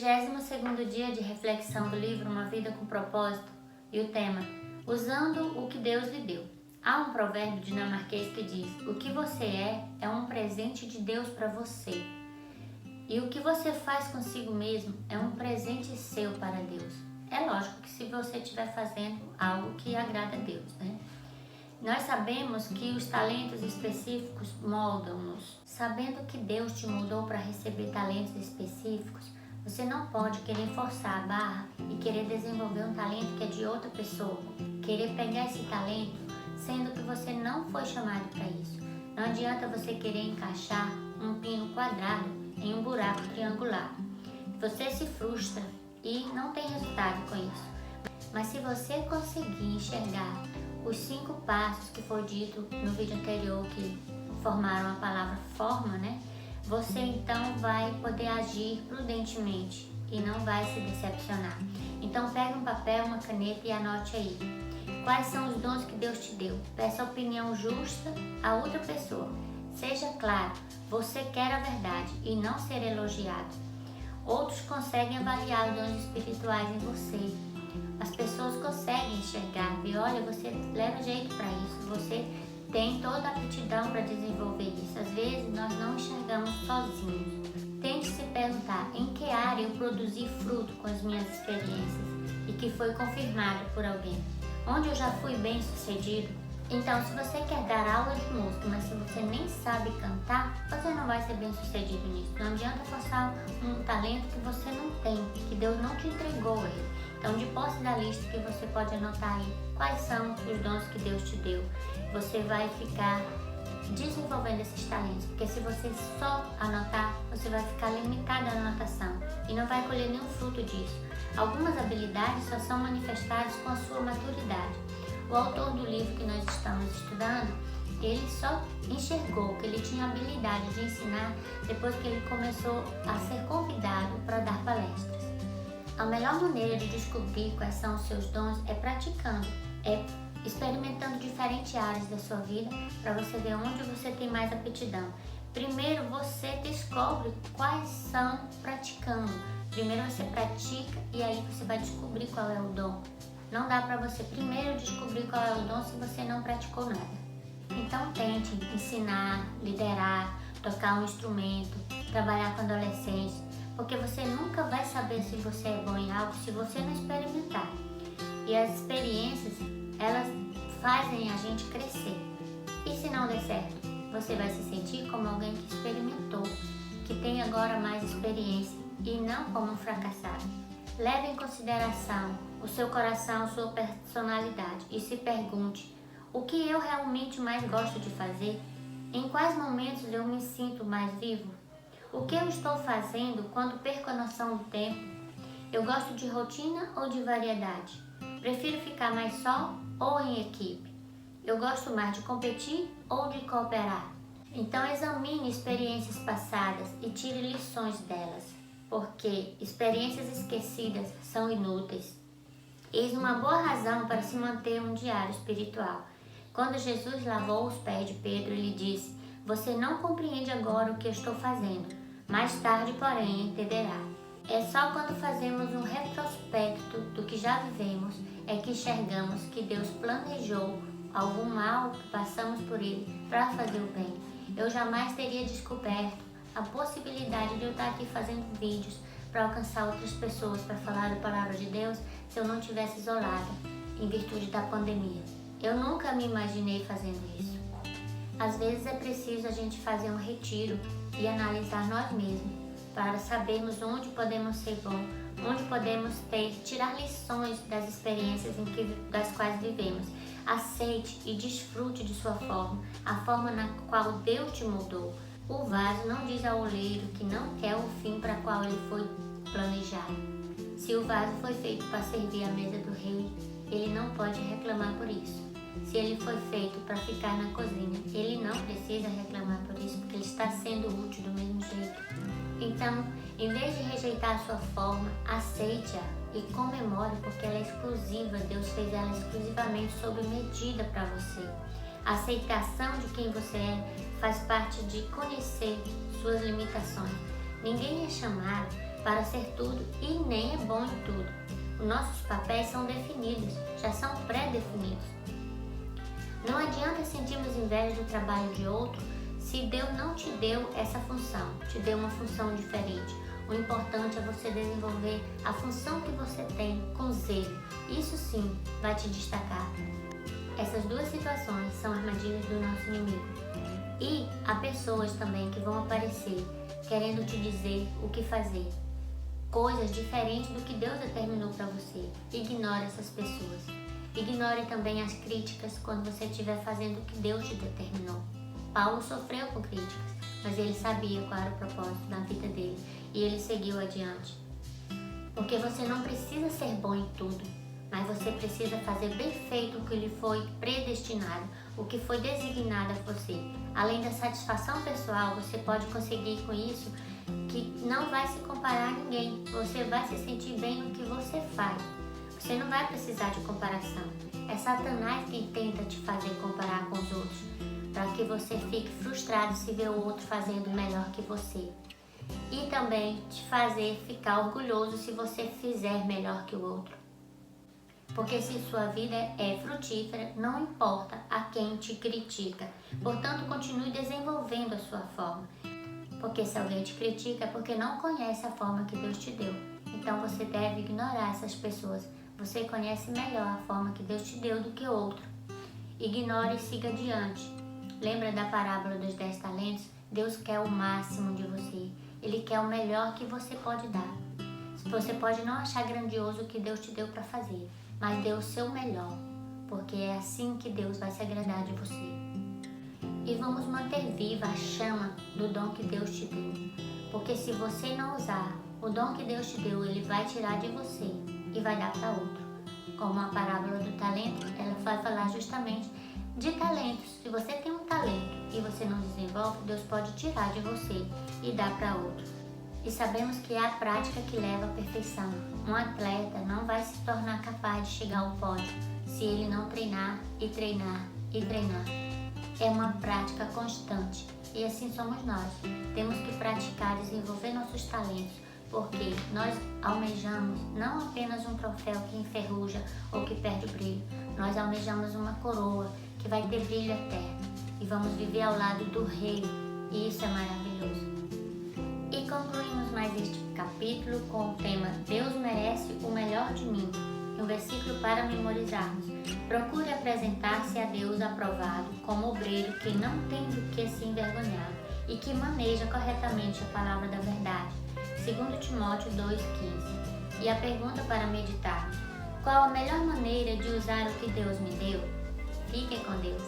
22º dia de reflexão do livro Uma Vida com Propósito e o tema Usando o que Deus lhe deu. Há um provérbio dinamarquês que diz: o que você é um presente de Deus para você. E o que você faz consigo mesmo é um presente seu para Deus. É lógico que se você estiver fazendo algo que agrada a Deus, né? Nós sabemos que os talentos específicos moldam-nos. Sabendo que Deus te moldou para receber talentos específicos, você não pode querer forçar a barra e querer desenvolver um talento que é de outra pessoa. Querer pegar esse talento, sendo que você não foi chamado para isso. Não adianta você querer encaixar um pino quadrado em um buraco triangular. Você se frustra e não tem resultado com isso. Mas se você conseguir enxergar os 5 passos que foi dito no vídeo anterior, que formaram a palavra forma, né? Você então vai poder agir prudentemente e não vai se decepcionar. Então pegue um papel, uma caneta e anote aí. Quais são os dons que Deus te deu? Peça opinião justa a outra pessoa. Seja claro, você quer a verdade e não ser elogiado. Outros conseguem avaliar os dons espirituais em você. As pessoas conseguem enxergar, ver, olha, você leva jeito para isso, você tem toda a aptidão para desenvolver isso. Às vezes nós não enxergamos sozinhos. Tente se perguntar em que área eu produzi fruto com as minhas experiências e que foi confirmado por alguém. Onde eu já fui bem sucedido. Então, se você quer dar aula de música, mas se você nem sabe cantar, você não vai ser bem sucedido nisso. Não adianta forçar um talento que você não tem, que Deus não te entregou ele. Então, de posse da lista que você pode anotar aí, quais são os dons que Deus te deu. Você vai ficar desenvolvendo esses talentos, porque se você só anotar, você vai ficar limitado na anotação e não vai colher nenhum fruto disso. Algumas habilidades só são manifestadas com a sua maturidade. O autor do livro que nós estamos estudando, ele só enxergou que ele tinha habilidade de ensinar depois que ele começou a ser convidado para dar palestras. A melhor maneira de descobrir quais são os seus dons é praticando, é experimentando diferentes áreas da sua vida para você ver onde você tem mais aptidão. Primeiro você descobre quais são praticando. Primeiro você pratica e aí você vai descobrir qual é o dom. Não dá para você primeiro descobrir qual é o dom se você não praticou nada. Então tente ensinar, liderar, tocar um instrumento, trabalhar com adolescentes, porque você nunca vai saber se você é bom em algo se você não experimentar. E as experiências, elas fazem a gente crescer. E se não der certo, você vai se sentir como alguém que experimentou, que tem agora mais experiência e não como um fracassado. Leve em consideração o seu coração, sua personalidade e se pergunte: o que eu realmente mais gosto de fazer? Em quais momentos eu me sinto mais vivo? O que eu estou fazendo quando perco a noção do tempo? Eu gosto de rotina ou de variedade? Prefiro ficar mais só ou em equipe? Eu gosto mais de competir ou de cooperar? Então examine experiências passadas e tire lições delas, porque experiências esquecidas são inúteis. Eis uma boa razão para se manter um diário espiritual. Quando Jesus lavou os pés de Pedro, ele disse: você não compreende agora o que eu estou fazendo, mais tarde, porém, entenderá. É só quando fazemos um retrospecto do que já vivemos é que enxergamos que Deus planejou algum mal que passamos por ele para fazer o bem. Eu jamais teria descoberto a possibilidade de eu estar aqui fazendo vídeos para alcançar outras pessoas, para falar da palavra de Deus, se eu não tivesse isolada em virtude da pandemia. Eu nunca me imaginei fazendo isso. Às vezes é preciso a gente fazer um retiro e analisar nós mesmos para sabermos onde podemos ser bons, onde podemos tirar lições das experiências das quais vivemos. Aceite e desfrute de sua forma, a forma na qual Deus te moldou. O vaso não diz ao oleiro que não quer o fim para qual ele foi planejado. Se o vaso foi feito para servir a mesa do rei, ele não pode reclamar por isso. Se ele foi feito para ficar na cozinha, ele não precisa reclamar por isso, porque ele está sendo útil do mesmo jeito. Então, em vez de rejeitar a sua forma, aceite-a e comemore, porque ela é exclusiva. Deus fez ela exclusivamente sob medida para você. A aceitação de quem você é faz parte de conhecer suas limitações. Ninguém é chamado para ser tudo e nem é bom em tudo. Os nossos papéis são definidos, já são pré-definidos. Não adianta sentirmos inveja do trabalho de outro se Deus não te deu essa função, te deu uma função diferente. O importante é você desenvolver a função que você tem com zelo. Isso sim vai te destacar. Essas duas situações são armadilhas do nosso inimigo. E há pessoas também que vão aparecer querendo te dizer o que fazer. Coisas diferentes do que Deus determinou para você. Ignore essas pessoas. Ignore também as críticas quando você estiver fazendo o que Deus te determinou. Paulo sofreu com críticas, mas ele sabia qual era o propósito da vida dele e ele seguiu adiante. Porque você não precisa ser bom em tudo, mas você precisa fazer bem feito o que lhe foi predestinado, o que foi designado a você. Além da satisfação pessoal, você pode conseguir com isso que não vai se comparar a ninguém. Você vai se sentir bem no que você faz. Você não vai precisar de comparação. É Satanás quem tenta te fazer comparar com os outros, para que você fique frustrado se vê o outro fazendo melhor que você. E também te fazer ficar orgulhoso se você fizer melhor que o outro. Porque se sua vida é frutífera, não importa a quem te critica. Portanto, continue desenvolvendo a sua forma. Porque se alguém te critica é porque não conhece a forma que Deus te deu. Então você deve ignorar essas pessoas. Você conhece melhor a forma que Deus te deu do que outro. Ignore e siga adiante. Lembra da parábola dos 10 talentos? Deus quer o máximo de você. Ele quer o melhor que você pode dar. Você pode não achar grandioso o que Deus te deu para fazer, mas dê o seu melhor, porque é assim que Deus vai se agradar de você. E vamos manter viva a chama do dom que Deus te deu, porque se você não usar o dom que Deus te deu, Ele vai tirar de você e vai dar para outro. Como a parábola do talento, ela vai falar justamente de talentos. Se você tem um talento e você não desenvolve, Deus pode tirar de você e dar para outro. E sabemos que é a prática que leva à perfeição. Um atleta não vai se tornar capaz de chegar ao pódio se ele não treinar e treinar e treinar. É uma prática constante e assim somos nós. Temos que praticar, desenvolver nossos talentos, porque nós almejamos não apenas um troféu que enferruja ou que perde o brilho, nós almejamos uma coroa que vai ter brilho eterno e vamos viver ao lado do Rei, e isso é maravilhoso. E concluímos mais este capítulo com o tema Deus merece o melhor de mim, um versículo para memorizarmos. Procure apresentar-se a Deus aprovado como obreiro que não tem do que se envergonhar e que maneja corretamente a palavra da verdade. 2 Timóteo 2,15. E a pergunta para meditar: qual a melhor maneira de usar o que Deus me deu? Fiquem com Deus.